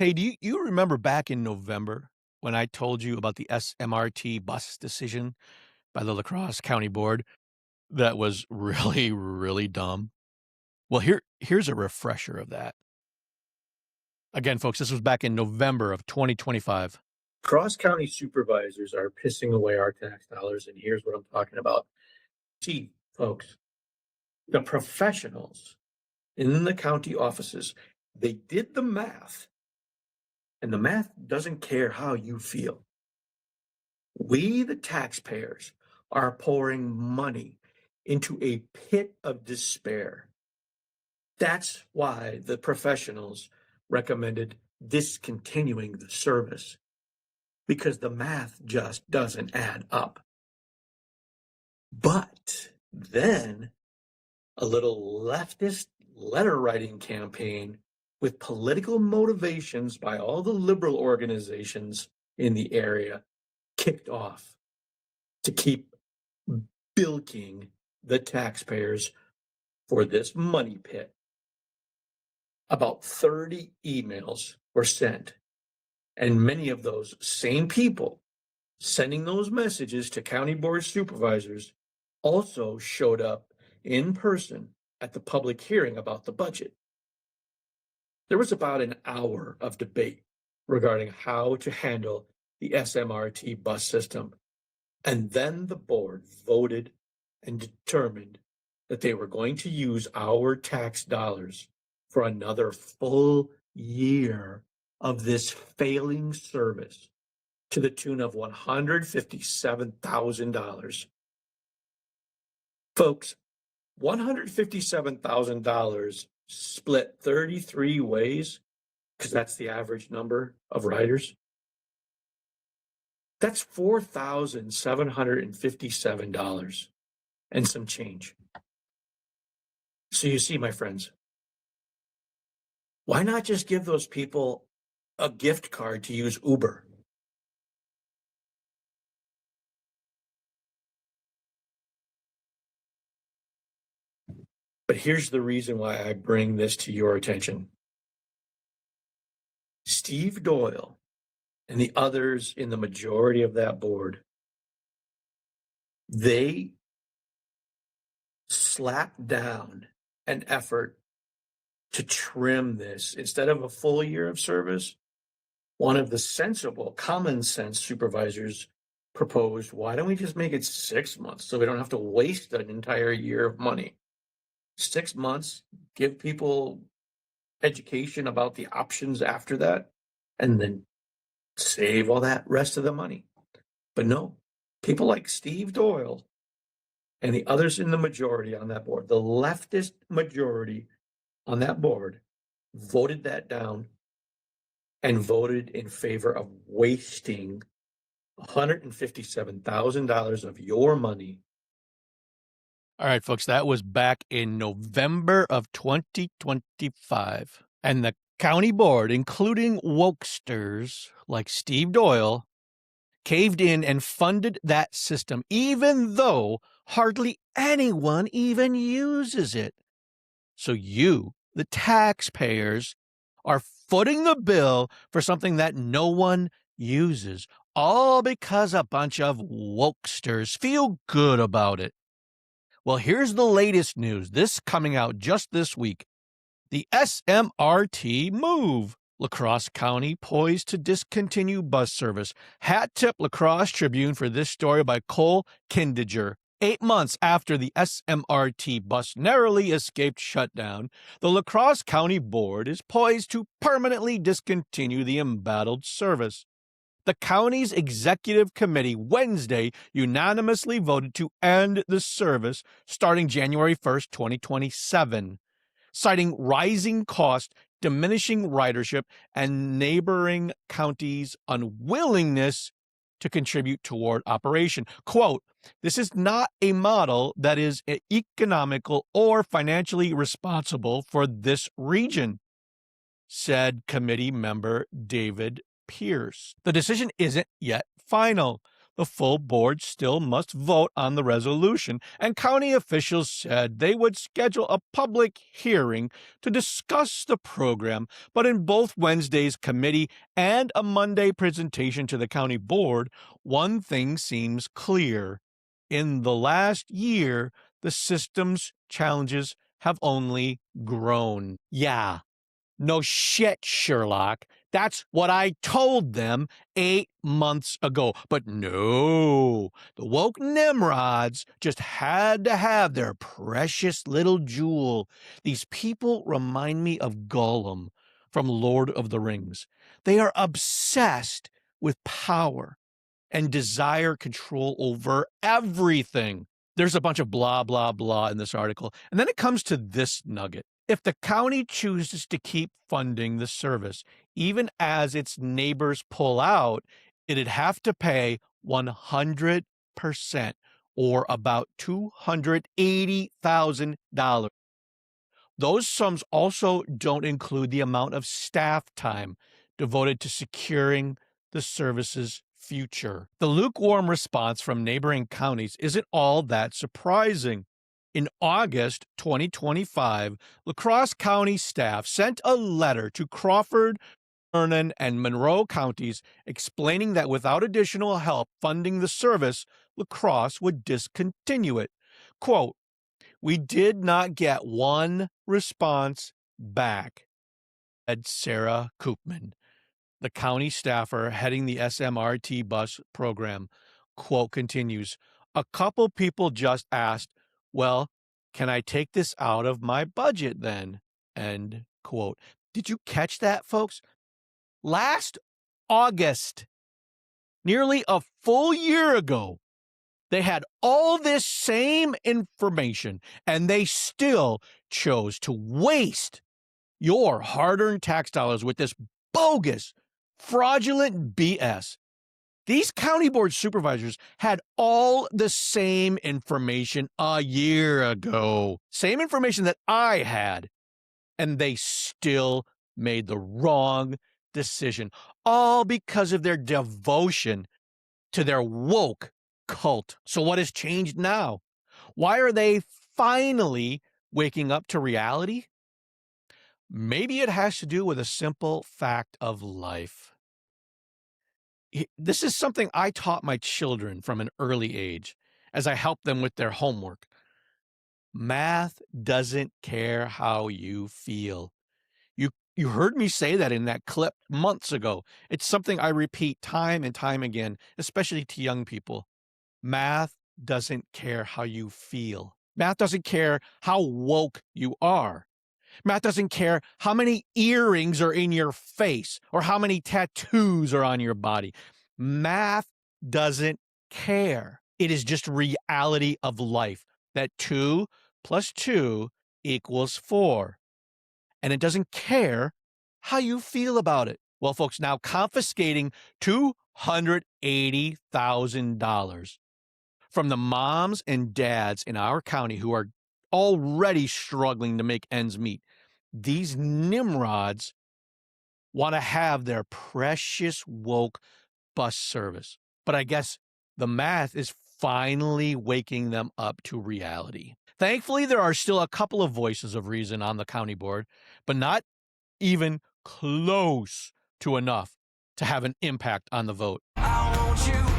Hey, do you remember back in November when I told you about the SMRT bus decision by the La Crosse County Board that was really, really dumb? Well, here's a refresher of that. Again, folks, this was back in November of 2025. Cross county supervisors are pissing away our tax dollars, and here's what I'm talking about. See, folks, the professionals in the county offices, they did the math, and the math doesn't care how you feel. We, the taxpayers, are pouring money into a pit of despair. That's why the professionals recommended discontinuing the service, because the math just doesn't add up. But then a little leftist letter writing campaign with political motivations by all the liberal organizations in the area kicked off to keep bilking the taxpayers for this money pit. About 30 emails were sent, and many of those same people sending those messages to county board supervisors also showed up in person at the public hearing about the budget. There was about an hour of debate regarding how to handle the SMRT bus system, and then the board voted and determined that they were going to use our tax dollars for another full year of this failing service to the tune of $157,000. Folks, $157,000 split 33 ways, because that's the average number of riders. That's $4,757 and some change. So you see, my friends, why not just give those people a gift card to use Uber? But here's the reason why I bring this to your attention. Steve Doyle and the others in the majority of that board, they slapped down an effort to trim this. Instead of a full year of service, one of the sensible, common sense supervisors proposed, why don't we just make it 6 months so we don't have to waste an entire year of money? 6 months, give people education about the options after that, and then save all that rest of the money. But no, people like Steve Doyle and the others in the majority on that board, the leftist majority on that board, voted that down and voted in favor of wasting $157,000 of your money. All right, folks, that was back in November of 2025. And the county board, including wokesters like Steve Doyle, caved in and funded that system, even though hardly anyone even uses it. So you, the taxpayers, are footing the bill for something that no one uses, all because a bunch of wokesters feel good about it. Well, here's the latest news. This coming out just this week. The SMRT move. La Crosse County poised to discontinue bus service. Hat tip La Crosse Tribune for this story by Cole Kindiger. 8 months after the SMRT bus narrowly escaped shutdown, the La Crosse County Board is poised to permanently discontinue the embattled service. The county's executive committee Wednesday unanimously voted to end the service starting January 1st, 2027, citing rising cost, diminishing ridership, and neighboring counties' unwillingness to contribute toward operation. Quote, "This is not a model that is economical or financially responsible for this region," said committee member David Pierce. The decision isn't yet final. The full board still must vote on the resolution, and county officials said they would schedule a public hearing to discuss the program, but in both Wednesday's committee and a Monday presentation to the county board, one thing seems clear. In the last year, the system's challenges have only grown. Yeah. No shit, Sherlock. That's what I told them 8 months ago. But no, the woke Nimrods just had to have their precious little jewel. These people remind me of Gollum from Lord of the Rings. They are obsessed with power and desire control over everything. There's a bunch of blah, blah, blah in this article. And then it comes to this nugget. If the county chooses to keep funding the service, even as its neighbors pull out, it'd have to pay 100%, or about $280,000. Those sums also don't include the amount of staff time devoted to securing the service's future. The lukewarm response from neighboring counties isn't all that surprising. In August 2025, La Crosse County staff sent a letter to Crawford, Vernon, and Monroe counties explaining that without additional help funding the service, La Crosse would discontinue it. Quote, "We did not get one response back," said Sarah Koopman, the county staffer heading the SMRT bus program. Quote continues, "A couple people just asked, well, can I take this out of my budget then?" End quote. Did you catch that, folks? Last August, nearly a full year ago, they had all this same information, and they still chose to waste your hard-earned tax dollars with this bogus, fraudulent BS. These county board supervisors had all the same information a year ago, same information that I had, and they still made the wrong decision, all because of their devotion to their woke cult. So what has changed now? Why are they finally waking up to reality? Maybe it has to do with a simple fact of life. This is something I taught my children from an early age as I helped them with their homework. Math doesn't care how you feel. You heard me say that in that clip months ago. It's something I repeat time and time again, especially to young people. Math doesn't care how you feel. Math doesn't care how woke you are. Math doesn't care how many earrings are in your face or how many tattoos are on your body. Math doesn't care. It is just reality of life that 2 plus 2 equals 4. And it doesn't care how you feel about it. Well, folks, now confiscating $280,000 from the moms and dads in our county who are already struggling to make ends meet. These Nimrods want to have their precious woke bus service. But I guess the math is finally waking them up to reality. Thankfully, there are still a couple of voices of reason on the county board, but not even close to enough to have an impact on the vote. I want you